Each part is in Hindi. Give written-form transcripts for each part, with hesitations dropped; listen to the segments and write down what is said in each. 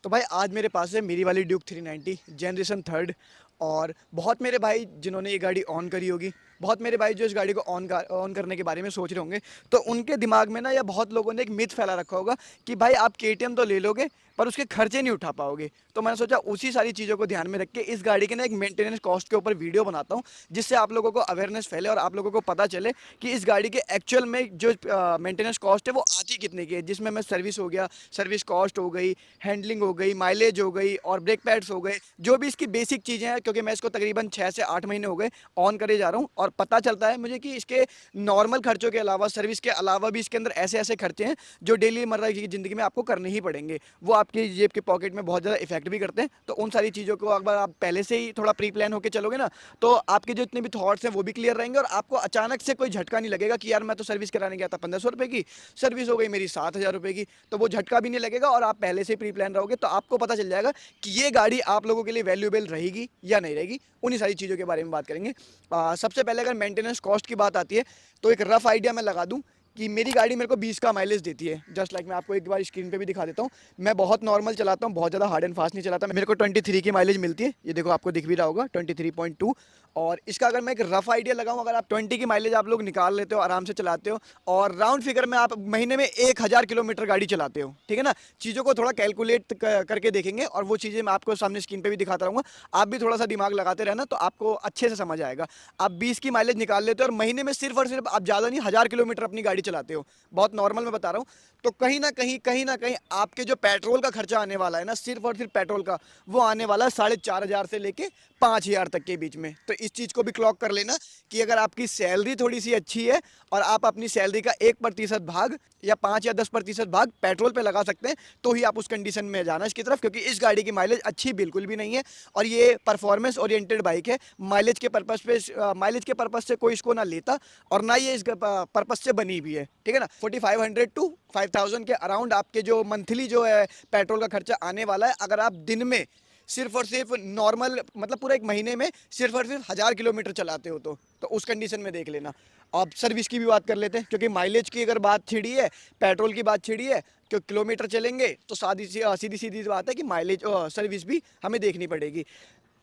तो भाई आज मेरे पास है मेरी वाली ड्यूक 390 जनरेशन थर्ड। और बहुत मेरे भाई जिन्होंने ये गाड़ी ऑन करी होगी, बहुत मेरे भाई जो इस गाड़ी को ऑन करने के बारे में सोच रहे होंगे, तो उनके दिमाग में ना या बहुत लोगों ने एक मिथ फैला रखा होगा कि भाई आप केटीएम तो ले लोगे पर उसके खर्चे नहीं उठा पाओगे। तो मैंने सोचा उसी सारी चीज़ों को ध्यान में रख के इस गाड़ी के ना एक मेंटेनेंस कॉस्ट के ऊपर वीडियो बनाता हूँ, जिससे आप लोगों को अवेयरनेस फैले और आप लोगों को पता चले कि इस गाड़ी के एक्चुअल में जो मेंटेनेंस कॉस्ट है वो आती कितने की है। जिसमें मैं सर्विस हो गया, सर्विस कॉस्ट हो गई, हैंडलिंग हो गई, माइलेज हो गई और ब्रेक पैड्स हो गए, जो भी इसकी बेसिक चीज़ें हैं। क्योंकि मैं इसको तकरीबन 6 से 8 महीने हो गए ऑन करे जा रहा हूँ और पता चलता है मुझे कि इसके नॉर्मल खर्चों के अलावा, सर्विस के अलावा भी इसके अंदर ऐसे ऐसे खर्चे हैं जो डेली मर्रा की ज़िंदगी में आपको करने ही पड़ेंगे। वो आपकी जेब के पॉकेट में बहुत ज़्यादा इफेक्ट भी करते हैं। तो उन सारी चीज़ों को अगर आप पहले से ही थोड़ा प्री प्लान होकर चलोगे ना, तो आपके जो इतने भी थॉट्स हैं वो भी क्लियर रहेंगे और आपको अचानक से कोई झटका नहीं लगेगा कि यार मैं तो सर्विस कराने गया था 1500 रुपये की, सर्विस हो गई मेरी 7000 रुपये की। तो वो झटका भी नहीं लगेगा और आप पहले से प्री प्लान रहोगे तो आपको पता चल जाएगा कि ये गाड़ी आप लोगों के लिए वैल्यूएबल रहेगी या नहीं रहेगी। उन्हीं सारी चीज़ों के बारे में बात करेंगे। सबसे पहले अगर मेंटेनेंस कॉस्ट की बात आती है तो एक रफ आइडिया मैं लगा दूं कि मेरी गाड़ी मेरे को 20 का माइलेज देती है। जस्ट लाइक मैं आपको एक बार स्क्रीन पे भी दिखा देता हूँ। मैं बहुत नॉर्मल चलाता हूँ, बहुत ज़्यादा हार्ड एंड फास्ट नहीं चलाता। मेरे को 23 की माइलेज मिलती है, ये देखो आपको दिख भी रहा होगा 23.2। और इसका अगर मैं एक रफ आइडिया लगाऊं, अगर आप 20 की माइलेज आप लोग निकाल लेते हो, आराम से चलाते हो और राउंड फिगर में आप महीने में 1000 किलोमीटर गाड़ी चलाते हो, ठीक है ना। चीज़ों को थोड़ा कैलकुलेट करके देखेंगे और वो चीज़ें मैं आपको सामने स्क्रीन पे भी दिखाता रहूँगा। आप भी थोड़ा सा दिमाग लगाते रहना तो आपको अच्छे से समझ आएगा। आप 20 की माइलेज निकाल लेते हो और महीने में सिर्फ और सिर्फ आप ज़्यादा नहीं 1000 किलोमीटर अपनी गाड़ी चलाते हो, बहुत नॉर्मल मैं बता रहा हूँ। तो कहीं ना कहीं आपके जो पेट्रोल का खर्चा आने वाला है ना, सिर्फ और सिर्फ पेट्रोल का, वो आने वाला है 4500 से लेके 5000 तक के बीच में। तो इस चीज़ को भी क्लॉक कर लेना कि अगर आपकी सैलरी थोड़ी सी अच्छी है और आप अपनी सैलरी का 1% भाग या 5 या 10% भाग पेट्रोल पे लगा सकते हैं, तो ही आप उस कंडीशन में जाना इसकी तरफ। क्योंकि इस गाड़ी की माइलेज अच्छी बिल्कुल भी नहीं है और ये परफॉर्मेंस ओरिएंटेड बाइक है। माइलेज के पर्पज से कोई इसको ना लेता और ना ये इस पर्पज से बनी भी है, ठीक है ना। 4500 to 5000 के अराउंड आपके जो मंथली जो है पेट्रोल का खर्चा आने वाला है, अगर आप दिन में सिर्फ और सिर्फ नॉर्मल मतलब पूरा एक महीने में सिर्फ और सिर्फ 1000 किलोमीटर चलाते हो तो उस कंडीशन में देख लेना। अब सर्विस की भी बात कर लेते हैं, क्योंकि माइलेज की अगर बात छिड़ी है, पेट्रोल की बात छिड़ी है, क्योंकि किलोमीटर चलेंगे तो सीधी सीधी बात है कि माइलेज सर्विस भी हमें देखनी पड़ेगी।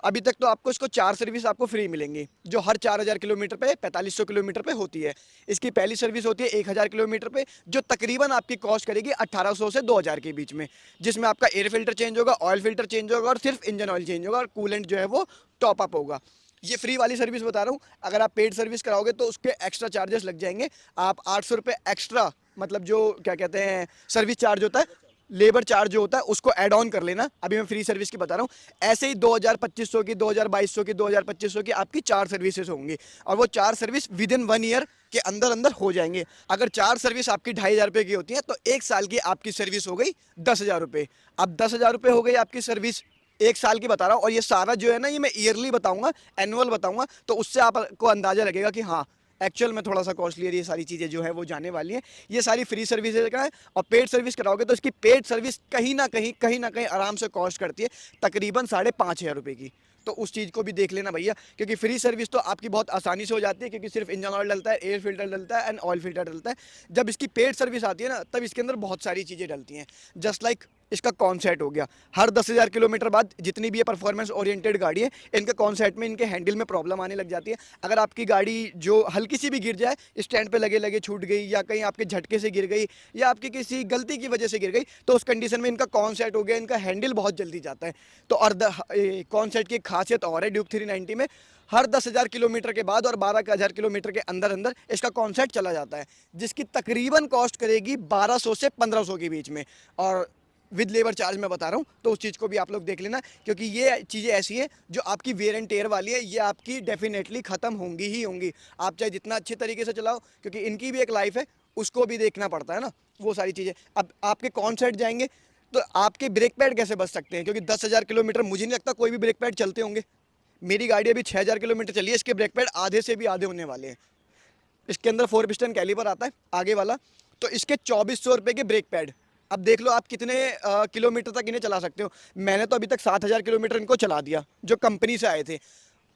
अभी तक तो आपको इसको 4 सर्विस आपको फ्री मिलेंगी, जो हर 4000 किलोमीटर पे 4500 किलोमीटर पे होती है। इसकी पहली सर्विस होती है 1000 किलोमीटर पे, जो तकरीबन आपकी कॉस्ट करेगी 1800 से 2000 के बीच में, जिसमें आपका एयर फिल्टर चेंज होगा, ऑयल फिल्टर चेंज होगा और सिर्फ इंजन ऑयल चेंज होगा और कूलेंट जो है वो टॉप अप होगा। ये फ्री वाली सर्विस बता रहा हूँ। अगर आप पेड सर्विस कराओगे तो उसके एक्स्ट्रा चार्जेस लग जाएंगे। आप 800 रुपये एक्स्ट्रा, मतलब जो क्या कहते हैं सर्विस चार्ज होता है, लेबर चार्ज जो होता है, उसको ऐड ऑन कर लेना। अभी मैं फ्री सर्विस की बता रहा हूँ। ऐसे ही 2200 की, 2200 की, 2200 की आपकी 4 सर्विसेज होंगी और वो 4 सर्विस विद इन 1 ईयर के अंदर अंदर हो जाएंगे। अगर 4 सर्विस आपकी 2500 की होती है तो 1 साल की आपकी सर्विस हो गई 10,000 रुपये। अब 10,000 रुपये हो गई आपकी सर्विस 1 साल की बता रहा हूँ। और ये सारा जो है ना, ये मैं ईयरली बताऊंगा, एनुअल बताऊंगा, तो उससे आपको अंदाजा लगेगा कि हाँ एक्चुअल में थोड़ा सा कॉस्टली है, ये सारी चीज़ें जो है वो जाने वाली हैं। ये सारी फ्री सर्विसेज का है। और पेड सर्विस कराओगे तो इसकी पेड सर्विस कहीं ना कहीं आराम से कॉस्ट करती है तकरीबन 5500 रुपये की। तो उस चीज़ को भी देख लेना भैया, क्योंकि फ्री सर्विस तो आपकी बहुत आसानी से हो जाती है, क्योंकि सिर्फ इंजन ऑयल डलता है, एयर फिल्टर डलता है एंड ऑयल फिल्टर डलता है। जब इसकी पेड सर्विस आती है ना, तब इसके अंदर बहुत सारी चीज़ें डलती हैं। जस्ट लाइक इसका कॉन्सेट हो गया, हर 10,000 किलोमीटर बाद जितनी भी ये परफॉर्मेंस ओरिएंटेड गाड़ी है, इनके कॉन्सेट में, इनके हैंडल में प्रॉब्लम आने लग जाती है। अगर आपकी गाड़ी जो हल्की सी भी गिर जाए, स्टैंड पे लगे लगे छूट गई या कहीं आपके झटके से गिर गई या आपकी किसी गलती की वजह से गिर गई, तो उस कंडीशन में इनका कॉन्सेट हो गया, इनका हैंडल बहुत जल्दी जाता है। तो और कॉन्सेट की खासियत और है ड्यूक 390 में, हर 10,000 किलोमीटर के बाद और 12,000 किलोमीटर के अंदर अंदर इसका कॉन्सेट चला जाता है, जिसकी तकरीबन कॉस्ट करेगी 1200 से 1500 के बीच में। और विद लेबर चार्ज मैं बता रहा हूँ, तो उस चीज़ को भी आप लोग देख लेना, क्योंकि ये चीज़ें ऐसी हैं जो आपकी वेयर एंड टेयर वाली है, ये आपकी डेफिनेटली ख़त्म होंगी ही होंगी, आप चाहे जितना अच्छे तरीके से चलाओ, क्योंकि इनकी भी एक लाइफ है, उसको भी देखना पड़ता है ना, वो सारी चीज़ें। अब आपके कॉन्सेट जाएंगे तो आपके ब्रेक पैड कैसे बच सकते हैं, क्योंकि 10,000 किलोमीटर मुझे नहीं लगता कोई भी ब्रेक पैड चलते होंगे। मेरी गाड़ी अभी 6,000 किलोमीटर चली है, इसके ब्रेक पैड आधे से भी आधे होने वाले हैं। इसके अंदर 4 पिस्टन कैलिपर आता है आगे वाला, तो इसके 2400 रुपये के ब्रेक पैड। अब देख लो आप कितने किलोमीटर तक इन्हें चला सकते हो। मैंने तो अभी तक 7,000 किलोमीटर इनको चला दिया जो कंपनी से आए थे।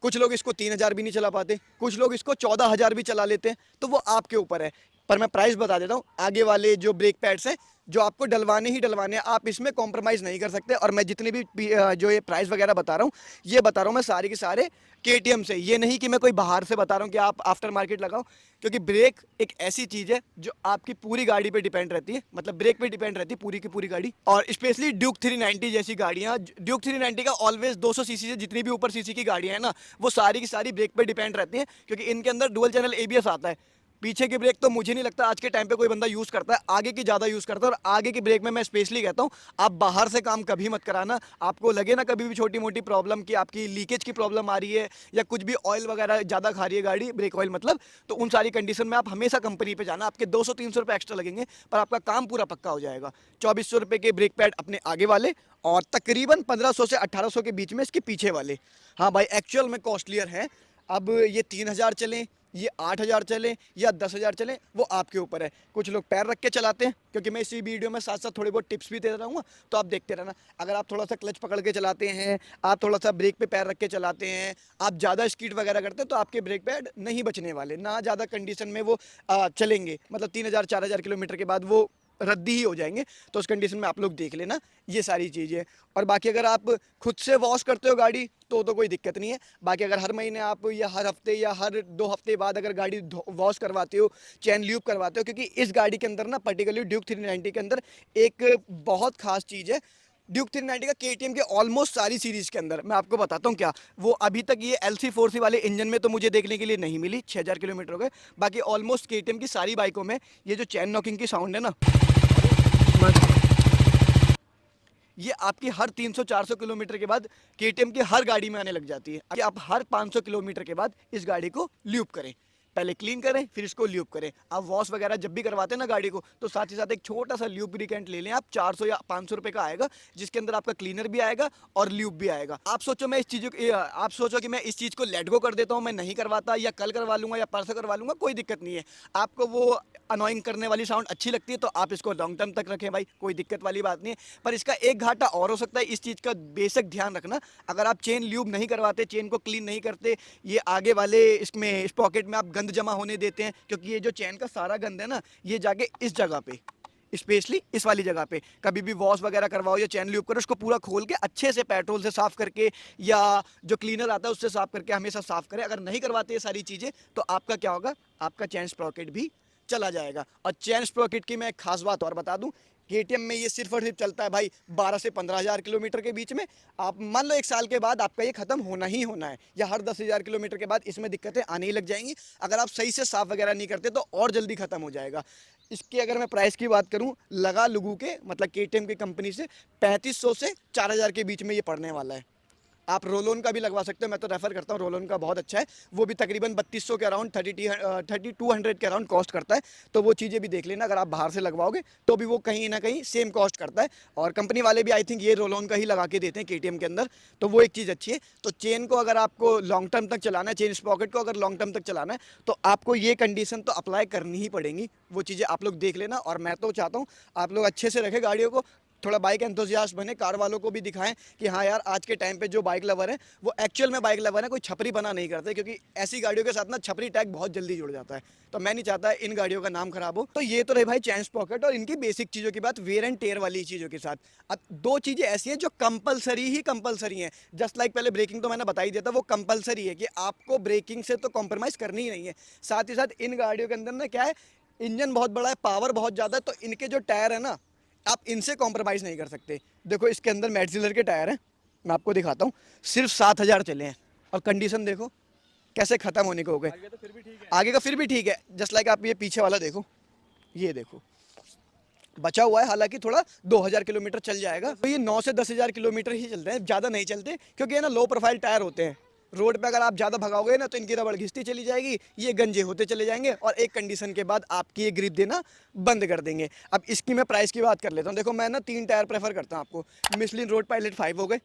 कुछ लोग इसको 3,000 भी नहीं चला पाते, कुछ लोग इसको 14,000 भी चला लेते हैं, तो वो आपके ऊपर है। पर मैं प्राइस बता देता हूँ, आगे वाले जो ब्रेक पैड्स हैं जो आपको डलवाने ही डलवाने हैं, आप इसमें कॉम्प्रोमाइज़ नहीं कर सकते। और मैं जितनी भी जो ये प्राइस वगैरह बता रहा हूँ, ये बता रहा हूँ मैं सारे के सारे केटीएम से, ये नहीं कि मैं कोई बाहर से बता रहा हूँ कि आप आफ्टर मार्केट लगाओ। क्योंकि ब्रेक एक ऐसी चीज़ है जो आपकी पूरी गाड़ी पे डिपेंड रहती है, मतलब ब्रेक पे डिपेंड रहती है पूरी की पूरी गाड़ी। और स्पेशली ड्यूक 390 जैसी गाड़ियाँ, ड्यूक 390 का ऑलवेज 200 सीसी से जितनी भी ऊपर सीसी की गाड़ियाँ हैं ना, वो सारी की सारी ब्रेक पे डिपेंड रहती हैं, क्योंकि इनके अंदर डुअल चैनल एबीएस आता है। पीछे की ब्रेक तो मुझे नहीं लगता आज के टाइम पे कोई बंदा यूज़ करता है, आगे की ज़्यादा यूज़ करता है। और आगे की ब्रेक में मैं स्पेशली कहता हूँ, आप बाहर से काम कभी मत कराना। आपको लगे ना कभी भी छोटी मोटी प्रॉब्लम कि आपकी लीकेज की प्रॉब्लम आ रही है, या कुछ भी ऑयल वगैरह ज़्यादा खा रही है गाड़ी, ब्रेक ऑयल मतलब, तो उन सारी कंडीशन में आप हमेशा कंपनी पे जाना। आपके 200-300 रुपये एक्स्ट्रा लगेंगे, पर आपका काम पूरा पक्का हो जाएगा। 2400 रुपये के ब्रेक पैड अपने आगे वाले, और तकरीबन 1500 से 1800 के बीच में इसके पीछे वाले। हाँ भाई, एक्चुअल में कॉस्टलियर है। अब ये 3000 चलें, ये 8000 चले, या 10,000 चले, वो आपके ऊपर है। कुछ लोग पैर रख के चलाते हैं, क्योंकि मैं इसी वीडियो में साथ साथ थोड़ी बहुत टिप्स भी दे रहा हूँ, तो आप देखते रहना। अगर आप थोड़ा सा क्लच पकड़ के चलाते हैं, आप थोड़ा सा ब्रेक पे पैर रख के चलाते हैं, आप ज़्यादा स्पीड वगैरह करते हैं, तो आपके ब्रेक पैड नहीं बचने वाले, ना ज़्यादा कंडीशन में वो चलेंगे। मतलब 3000-4000 किलोमीटर के बाद वो रद्दी ही हो जाएंगे। तो उस कंडीशन में आप लोग देख लेना ये सारी चीज़ें। और बाकी अगर आप खुद से वॉश करते हो गाड़ी तो कोई दिक्कत नहीं है। बाकी अगर हर महीने आप, या हर हफ्ते, या हर 2 हफ्ते बाद अगर गाड़ी वॉश करवाते हो, चैन ल्यूब करवाते हो, क्योंकि इस गाड़ी के अंदर ना, पर्टिकुलरली ड्यूक 390 के अंदर एक बहुत खास चीज़ है। ड्यूक 390 का केटीएम के ऑलमोस्ट सारी सीरीज के अंदर, मैं आपको बताता हूँ क्या, वो अभी तक ये LC4C वाले इंजन में तो मुझे देखने के लिए नहीं मिली, 6000 किलोमीटर हो गए। बाकी ऑलमोस्ट केटीएम की सारी बाइकों में ये जो चैन नॉकिंग की साउंड है ना, ये आपकी हर 300-400 किलोमीटर के बाद केटीएम की हर गाड़ी में आने लग जाती है। कि आप हर 500 किलोमीटर के बाद इस गाड़ी को ल्यूब करें, पहले क्लीन करें फिर इसको ल्यूब करें। आप वॉश वगैरह जब भी करवाते हैं ना गाड़ी को, तो साथ ही साथ एक छोटा सा ल्यूब्रिकेंट ले लें आप, 400 या 500 रुपए का आएगा, जिसके अंदर आपका क्लीनर भी आएगा और ल्यूब भी आएगा। आप सोचो कि मैं इस चीज़ को लेट गो कर देता हूँ, मैं नहीं करवाता, या कल करवा लूंगा, या परसों करवा लूंगा, कोई दिक्कत नहीं है। आपको वो अनोइंग करने वाली साउंड अच्छी लगती है तो आप इसको लॉन्ग टर्म तक रखें भाई, कोई दिक्कत वाली बात नहीं है। पर इसका एक घाटा और हो सकता है, इस चीज़ का बेसिक ध्यान रखना। अगर आप चेन ल्यूब नहीं करवाते, चेन को क्लीन नहीं करते, ये आगे वाले इसमें इस पॉकेट में आप गंद जमा होने देते हैं, क्योंकि ये जो चैन का सारा गंद है ना, ये जाके इस जगह पे, स्पेशली इस वाली जगह पे, कभी भी वॉश वगैरह करवाओ या चैन ल्यूब करो, उसको पूरा खोल के अच्छे से पेट्रोल से साफ करके, या जो क्लीनर आता है उससे साफ करके हमेशा साफ करें। अगर नहीं करवाते ये सारी चीज़ें, तो आपका क्या होगा, आपका चैन स्प्रॉकेट भी चला जाएगा। और चैन स्प्रॉकेट की मैं एक खास बात और बता दूं, केटीएम में ये सिर्फ और सिर्फ चलता है भाई 12 से 15,000 किलोमीटर के बीच में। आप मान लो 1 साल के बाद आपका ये खत्म होना ही होना है, या हर 10,000 किलोमीटर के बाद इसमें दिक्कतें आने ही लग जाएंगी। अगर आप सही से साफ वगैरह नहीं करते तो और जल्दी खत्म हो जाएगा। इसकी अगर मैं प्राइस की बात करूं, लगा लुगू के, मतलब केटीएम की कंपनी से 3500 से 4,000 के बीच में ये पड़ने वाला है। आप रोलोन का भी लगवा सकते हो, मैं तो रेफर करता हूँ, रोलोन का बहुत अच्छा है। वो भी तकरीबन 3200 के अराउंड, 3200 के अराउंड कॉस्ट करता है। तो वो चीज़ें भी देख लेना, अगर आप बाहर से लगवाओगे तो भी वो कहीं ना कहीं सेम कॉस्ट करता है। और कंपनी वाले भी आई थिंक ये रोलोन का ही लगा के देते हैं केटीएम के अंदर, तो वो एक चीज़ अच्छी है। तो चेन को अगर आपको लॉन्ग टर्म तक चलाना है, चेन स्प्रॉकेट को अगर लॉन्ग टर्म तक चलाना है, तो आपको ये कंडीशन तो अप्लाई करनी ही पड़ेंगी। वो चीज़ें आप लोग देख लेना। और मैं तो चाहता हूँ आप लोग अच्छे से रखें गाड़ियों को, थोड़ा बाइक एंथुसियास्ट बने, कार वालों को भी दिखाएं कि हाँ यार, आज के टाइम पे जो बाइक लवर है वो एक्चुअल में बाइक लवर है, कोई छपरी बना नहीं करते। क्योंकि ऐसी गाड़ियों के साथ ना छपरी टैग बहुत जल्दी जुड़ जाता है, तो मैं नहीं चाहता इन गाड़ियों का नाम खराब हो। तो ये तो रहे भाई चैन स्प्रॉकेट और इनकी बेसिक चीज़ों की बात, वेयर एंड टेयर वाली चीज़ों के साथ। अब 2 चीज़ें ऐसी हैं जो कंपलसरी हैं। जस्ट लाइक पहले ब्रेकिंग तो मैंने बता ही दिया था, वो कंपलसरी है कि आपको ब्रेकिंग से तो कॉम्प्रोमाइज़ करनी ही नहीं है। साथ ही साथ इन गाड़ियों के अंदर ना क्या है, इंजन बहुत बड़ा है, पावर बहुत ज़्यादा है, तो इनके जो टायर है ना, आप इनसे कॉम्प्रोमाइज़ नहीं कर सकते। देखो इसके अंदर मैटजिलर के टायर हैं, मैं आपको दिखाता हूँ, सिर्फ 7,000 चले हैं, और कंडीशन देखो कैसे ख़त्म होने को हो गए। आगे तो फिर भी ठीक है, आगे का फिर भी ठीक है। जस्ट लाइक आप ये पीछे वाला देखो, ये देखो बचा हुआ है, हालांकि थोड़ा 2,000 किलोमीटर चल जाएगा। तो ये 9 से 10,000 किलोमीटर ही चलते हैं, ज़्यादा नहीं चलते, क्योंकि ये ना लो प्रोफाइल टायर होते हैं। रोड पे अगर आप ज़्यादा भगाओगे ना, तो इनकी रबड़ घिसती चली जाएगी, ये गंजे होते चले जाएंगे, और एक कंडीशन के बाद आपकी ये ग्रिप देना बंद कर देंगे। अब इसकी मैं प्राइस की बात कर लेता हूँ। देखो मैं ना 3 टायर प्रेफर करता हूँ आपको, मिशलिन रोड पायलट 5 हो गए,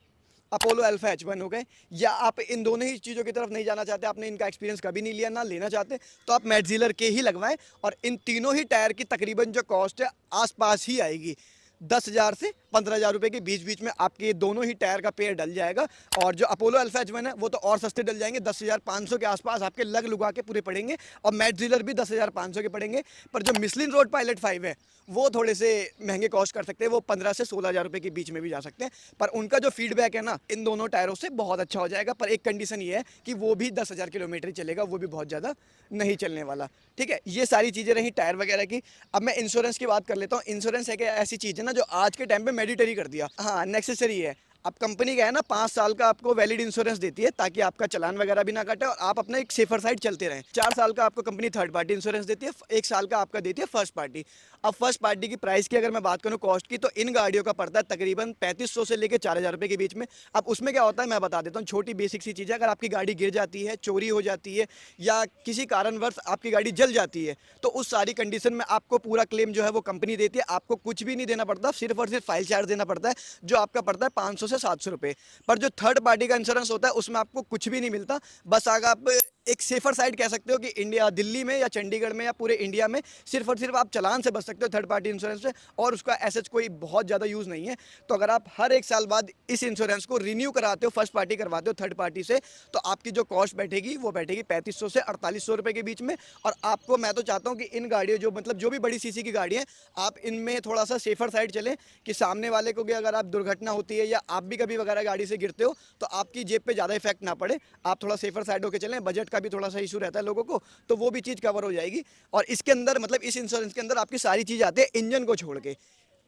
अपोलो अल्फा H1 हो गए, या आप इन दोनों ही चीज़ों की तरफ नहीं जाना चाहते, आपने इनका एक्सपीरियंस कभी नहीं लिया, ना लेना चाहते, तो आप मैटजिलर के ही लगवाएं। और इन तीनों ही टायर की तकरीबन जो कॉस्ट है आसपास ही आएगी, 10,000 से 15,000 रुपये के बीच बीच में आपके ये दोनों ही टायर का पेयर डल जाएगा। और जो अपोलो अल्फा H1 है वो तो और सस्ते डल जाएंगे, 10,500 के आसपास आपके लग लुगा के पूरे पड़ेंगे, और मैटजिलर भी 10,500 के पड़ेंगे। पर जो मिशलिन रोड पायलट 5 है वो थोड़े से महंगे कॉस्ट कर सकते हैं, वो 15 से 16,000 रुपये के बीच में भी जा सकते हैं। पर उनका जो फीडबैक है ना इन दोनों टायरों से बहुत अच्छा हो जाएगा। पर एक कंडीशन ये है कि वो भी 10,000 किलोमीटर ही चलेगा, वो भी बहुत ज़्यादा नहीं चलने वाला। ठीक है, ये सारी चीज़ें रही टायर वगैरह की। अब मैं इंश्योरेंस की बात कर लेता हूँ। इंश्योरेंस एक ऐसी चीज़ है ना जो आज के टाइम पे मैंडेटरी कर दिया, हाँ नेसेसरी है। अब कंपनी क्या है ना 5 साल का आपको वैलिड इंश्योरेंस देती है ताकि आपका चलान वगैरह भी ना कटे और आप अपना एक सेफर साइड चलते रहें। 4 साल का आपको कंपनी थर्ड पार्टी इंश्योरेंस देती है, 1 साल का आपका देती है फर्स्ट पार्टी। अब फर्स्ट पार्टी की प्राइस की अगर मैं बात करूँ कॉस्ट की, तो इन गाड़ियों का पड़ता है तकरीबन 3500 से लेकर 4,000 रुपये के बीच में। अब उसमें क्या होता है मैं बता देता हूँ, छोटी बेसिक सी चीज़ है। अगर आपकी गाड़ी गिर जाती है, चोरी हो जाती है या किसी कारणवश आपकी गाड़ी जल जाती है, तो उस सारी कंडीशन में आपको पूरा क्लेम जो है वो कंपनी देती है। आपको कुछ भी नहीं देना पड़ता, सिर्फ और सिर्फ फाइल चार्ज देना पड़ता है, जो आपका पड़ता है 500 से 700 रुपये। पर जो थर्ड पार्टी का इंश्योरेंस होता है उसमें आपको कुछ भी नहीं मिलता। बस अगर आप एक सेफर साइड कह सकते हो कि इंडिया, दिल्ली में या चंडीगढ़ में या पूरे इंडिया में सिर्फ और सिर्फ आप चलान से बच सकते हो थर्ड पार्टी इंश्योरेंस से, और उसका ऐसा कोई बहुत ज़्यादा यूज़ नहीं है। तो अगर आप हर 1 साल बाद इस इंश्योरेंस को रिन्यू कराते हो, फर्स्ट पार्टी करवाते हो थर्ड पार्टी से, तो आपकी जो कॉस्ट बैठेगी वो बैठेगी 3500 से 4800 रुपये के बीच में। और आपको, मैं तो चाहता हूँ कि इन गाड़ियों जो मतलब जो भी बड़ी सीसी की गाड़ी है, आप इनमें थोड़ा सा सेफर साइड चलें कि सामने वाले को भी अगर आप दुर्घटना होती है या आप भी कभी वगैरह गाड़ी से गिरते हो तो आपकी जेब पे ज़्यादा इफेक्ट ना पड़े। आप थोड़ा सेफर साइड होकर चलें, बजट का भी थोड़ा सा इशू रहता है लोगों को, तो वो भी चीज़ कवर हो जाएगी। और इसके अंदर मतलब इस इंश्योरेंस के अंदर आपकी सारी चीज़ आती है इंजन को छोड़ के।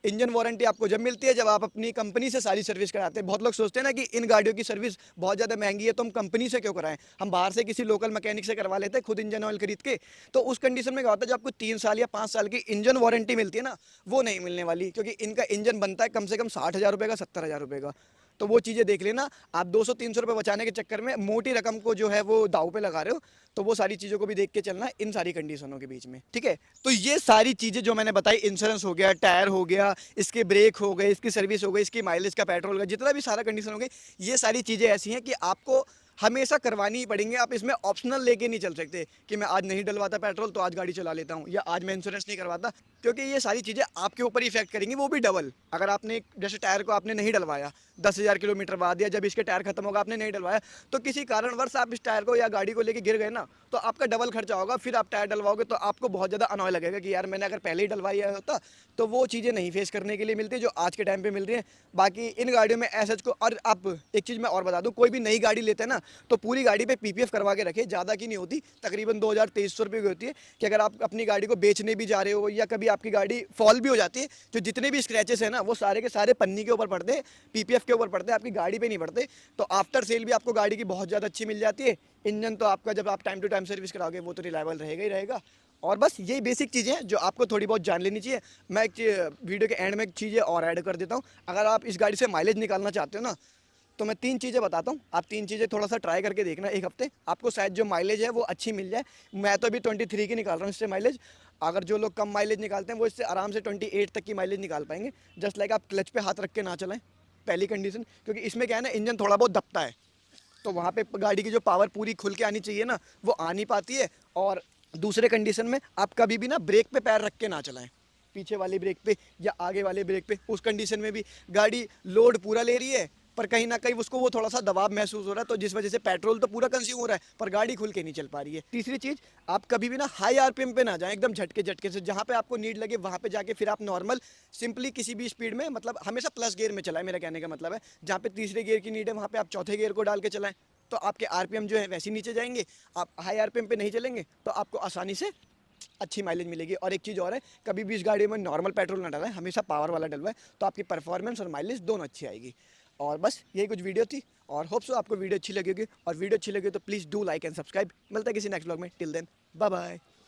इंजन वारंटी आपको जब मिलती है जब आप अपनी कंपनी से सारी सर्विस कराते हैं। बहुत लोग सोचते हैं ना कि इन गाड़ियों की सर्विस बहुत ज़्यादा महंगी है तो हम कंपनी से क्यों कराएं, हम बाहर से किसी लोकल मैकेनिक से करवा लेते हैं खुद इंजन ऑयल खरीद के। तो उस कंडीशन में क्या होता है, जब आपको 3 साल या 5 साल की इंजन वारंटी मिलती है ना, वो नहीं मिलने वाली, क्योंकि इनका इंजन बनता है कम से कम 60,000 रुपये का, 70,000 रुपये का। तो वो चीज़ें देख लेना। आप 200-300 रुपये बचाने के चक्कर में मोटी रकम को जो है वो दाव पे लगा रहे हो। तो वो सारी चीज़ों को भी देख के चलना इन सारी कंडीशनों के बीच में। ठीक है, तो ये सारी चीज़ें जो मैंने बताई, इंश्योरेंस हो गया, टायर हो गया, इसके ब्रेक हो गए, इसकी सर्विस हो गई, इसकी माइलेज का पेट्रोल का, जितना भी सारा कंडीशन हो गई, ये सारी चीज़ें ऐसी हैं कि आपको हमेशा करवानी ही पड़ेंगे। आप इसमें ऑप्शनल लेके नहीं चल सकते कि मैं आज नहीं डलवाता पेट्रोल तो आज गाड़ी चला लेता हूँ, या आज मैं इंश्योरेंस नहीं करवाता, क्योंकि ये सारी चीज़ें आपके ऊपर इफेक्ट करेंगी, वो भी डबल। अगर आपने जैसे टायर को आपने नहीं डलवाया 10,000 किलोमीटर बाद, या जब इसके टायर खत्म होगा आपने नहीं डलवाया, तो किसी कारणवश आप इस टायर को या गाड़ी को लेके गिर गए ना, तो आपका डबल खर्चा होगा। फिर आप टायर डलवाओगे तो आपको बहुत ज़्यादा अनॉय लगेगा कि यार मैंने अगर पहले ही डलवाया होता। तो वो चीज़ें नहीं फेस करने के लिए मिलती जो आज के टाइम पे मिल रही हैं। बाकी इन गाड़ियों में ऐसा को, और आप एक चीज़ मैं और बता दूं, कोई भी नई गाड़ी लेते हैं ना तो पूरी गाड़ी पे पीपीएफ करवा के रखे, ज़्यादा की नहीं होती, तकरीबन 2,000-2,300 रुपये की होती है। कि अगर आप अपनी गाड़ी को बेचने भी जा रहे हो या कभी आपकी गाड़ी फॉल भी हो जाती है, तो जितने भी स्क्रैचेस हैं ना वो सारे के सारे पन्नी के ऊपर पड़ते हैं, पीपीएफ के ऊपर पड़ते हैं, आपकी गाड़ी पे नहीं पड़ते। तो आफ्टर सेल भी आपको गाड़ी की बहुत ज़्यादा अच्छी मिल जाती है। इंजन तो आपका जब आप टाइम टू टाइम सर्विस कराओगे वो तो रिलायबल रहेगा ही रहेगा। और बस यही बेसिक चीज़ें हैं जो आपको थोड़ी बहुत जान लेनी चाहिए। मैं एक वीडियो के एंड में एक चीज़ें और ऐड कर देता हूँ। अगर आप इस गाड़ी से माइलेज निकालना चाहते हो ना, तो मैं 3 चीज़ें बताता हूँ। आप 3 चीज़ें थोड़ा सा ट्राई करके देखना, 1 हफ्ते आपको शायद जो माइलेज है वो अच्छी मिल जाए। मैं तो अभी 23 की निकाल रहा हूँ इससे माइलेज। अगर जो लोग कम माइलेज निकालते हैं वो इससे आराम से 28 तक की माइलेज निकाल पाएंगे। जस्ट लाइक आप क्लच पे हाथ रख के ना चलाएं, पहली कंडीशन, क्योंकि इसमें क्या है ना, इंजन थोड़ा बहुत दबता है, तो वहाँ पे गाड़ी की जो पावर पूरी खुल के आनी चाहिए ना, वो आ नहीं पाती है। और दूसरे कंडीशन में आप कभी भी ना ब्रेक पे पैर रख के ना चलाएं, पीछे वाले ब्रेक पे या आगे वाले ब्रेक पे। उस कंडीशन में भी गाड़ी लोड पूरा ले रही है, पर कहीं ना कहीं उसको वो थोड़ा सा दबाव महसूस हो रहा है, तो जिस वजह से पेट्रोल तो पूरा कंज्यूम हो रहा है पर गाड़ी खुल के नहीं चल पा रही है। तीसरी चीज़, आप कभी भी ना हाई आरपीएम पे ना जाएं, एकदम झटके झटके से। जहाँ पे आपको नीड लगे वहाँ पे जाके फिर आप नॉर्मल सिंपली किसी भी स्पीड में, मतलब हमेशा प्लस गियर में चलाएं, मेरा कहने का मतलब है। जहाँ पे तीसरे गियर की नीड है वहाँ पे आप चौथे गियर को डाल के चलाएं, तो आपके आरपीएम जो है वैसे नीचे जाएंगे। आप हाई आरपीएम पे नहीं चलेंगे तो आपको आसानी से अच्छी माइलेज मिलेगी। और एक चीज़ और है, कभी भी इस गाड़ी में नॉर्मल पेट्रोल ना डलवाएं, हमेशा पावर वाला डलवाएं, तो आपकी परफॉर्मेंस और माइलेज दोनों अच्छी आएगी। और बस यही कुछ वीडियो थी, और होप सो आपको वीडियो अच्छी लगेगी। और वीडियो अच्छी लगे तो please do like and subscribe. मिलता है किसी नेक्स्ट ब्लॉग में, टिल देन बाय बाय।